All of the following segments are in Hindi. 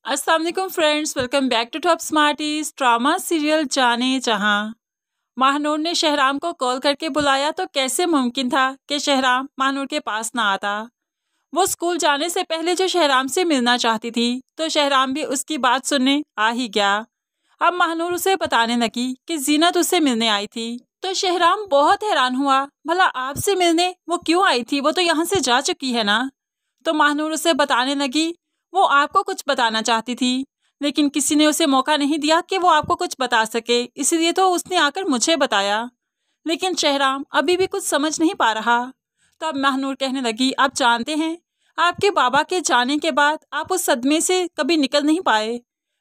अस्सलाम वालेकुम friends, welcome back to top smarties. Drama serial Jaane Jahan Mahnoor ने शहराम को कॉल करके बुलाया तो कैसे मुमकिन था कि शहराम महानूर के पास ना आता। वो स्कूल जाने से पहले जो शहराम से मिलना चाहती थी तो शहराम भी उसकी बात सुनने आ ही गया। अब महानूर उसे बताने लगी कि जीनत उससे मिलने आई थी तो शहराम बहुत हैरान हुआ, भला आपसे मिलने वो क्यों आई थी, वो तो यहाँ से जा चुकी है ना। तो महानूर उसे बताने लगी वो आपको कुछ बताना चाहती थी लेकिन किसी ने उसे मौका नहीं दिया कि वो आपको कुछ बता सके, इसलिए तो उसने आकर मुझे बताया। लेकिन शहराम अभी भी कुछ समझ नहीं पा रहा। तब महानूर कहने लगी, आप जानते हैं आपके बाबा के जाने के बाद आप उस सदमे से कभी निकल नहीं पाए,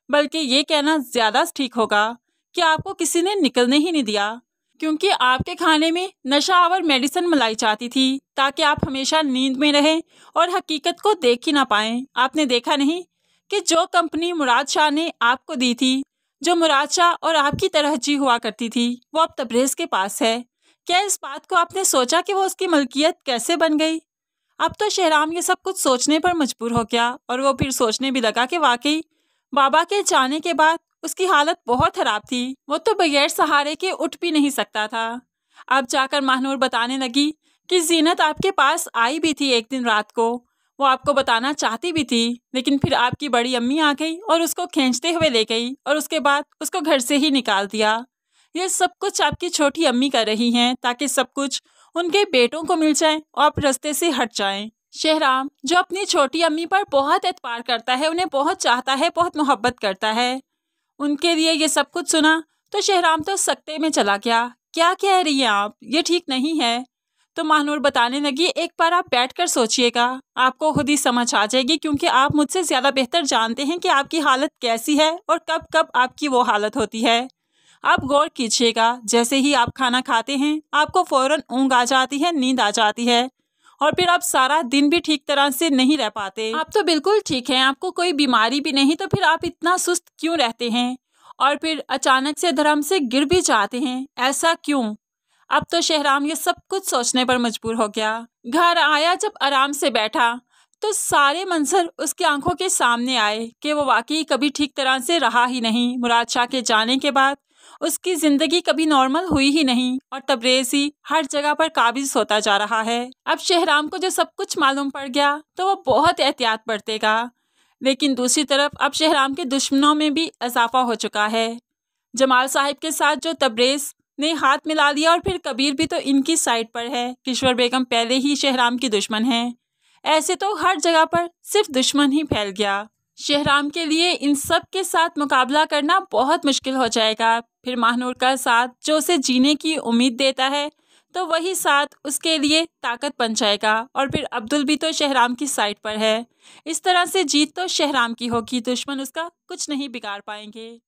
बल्कि ये कहना ज़्यादा ठीक होगा कि आपको किसी ने निकलने ही नहीं दिया, क्योंकि आपके खाने में नशा आवर मेडिसिन मिलाई जाती थी ताकि आप हमेशा नींद में रहें और हकीकत को देख ही ना पाएं। आपने देखा नहीं कि जो कंपनी मुराद शाह ने आपको दी थी, जो मुराद शाह और आपकी तरह जी हुआ करती थी, वो अब तबरेज़ के पास है। क्या इस बात को आपने सोचा कि वो उसकी मलकियत कैसे बन गई? अब तो शहराम ये सब कुछ सोचने पर मजबूर हो गया और वो फिर सोचने भी लगा कि वाकई बाबा के जाने के बाद उसकी हालत बहुत खराब थी। वो तो बगैर सहारे के उठ भी नहीं सकता था। अब जाकर महानूर बताने लगी कि जीनत आपके पास आई भी थी एक दिन रात को, वो आपको बताना चाहती भी थी लेकिन फिर आपकी बड़ी अम्मी आ गई और उसको खींचते हुए ले गई और उसके बाद उसको घर से ही निकाल दिया। ये सब कुछ आपकी छोटी अम्मी कर रही हैं ताकि सब कुछ उनके बेटों को मिल जाए और आप रास्ते से हट जाएं। शहराम जो अपनी छोटी अम्मी पर बहुत एतबार करता है, उन्हें बहुत चाहता है, बहुत मोहब्बत करता है, उनके लिए ये सब कुछ सुना तो शहराम तो सकते में चला गया। क्या कह रही हैं आप, ये ठीक नहीं है। तो महानूर बताने लगी, एक बार आप बैठकर सोचिएगा, आपको खुद ही समझ आ जाएगी, क्योंकि आप मुझसे ज़्यादा बेहतर जानते हैं कि आपकी हालत कैसी है और कब कब आपकी वो हालत होती है। आप गौर कीजिएगा, जैसे ही आप खाना खाते हैं आपको फ़ौरन ऊँग आ जाती है, नींद आ जाती है और फिर आप सारा दिन भी ठीक तरह से नहीं रह पाते। आप तो बिल्कुल ठीक हैं, आपको कोई बीमारी भी नहीं, तो फिर आप इतना सुस्त क्यों रहते हैं और फिर अचानक से धर्म से गिर भी जाते हैं, ऐसा क्यों? अब तो शहराम ये सब कुछ सोचने पर मजबूर हो गया। घर आया, जब आराम से बैठा तो सारे मंजर उसकी आंखों के सामने आए कि वो वाकई कभी ठीक तरह से रहा ही नहीं। मुराद शाह के जाने के बाद उसकी जिंदगी कभी नॉर्मल हुई ही नहीं और तबरेज़ ही हर जगह पर काबिज होता जा रहा है। अब शहराम को जो सब कुछ मालूम पड़ गया तो वो बहुत एहतियात बरतेगा, लेकिन दूसरी तरफ अब शहराम के दुश्मनों में भी इजाफा हो चुका है। जमाल साहिब के साथ जो तबरेज़ ने हाथ मिला लिया और फिर कबीर भी तो इनकी साइड पर है। किश्वर बेगम पहले ही शहराम की दुश्मन है। ऐसे तो हर जगह पर सिर्फ दुश्मन ही फैल गया। शहराम के लिए इन सब के साथ मुकाबला करना बहुत मुश्किल हो जाएगा। फिर महानूर का साथ जो उसे जीने की उम्मीद देता है तो वही साथ उसके लिए ताकत बन जाएगा और फिर अब्दुल भी तो शहराम की साइड पर है। इस तरह से जीत तो शहराम की होगी, दुश्मन उसका कुछ नहीं बिगाड़ पाएंगे।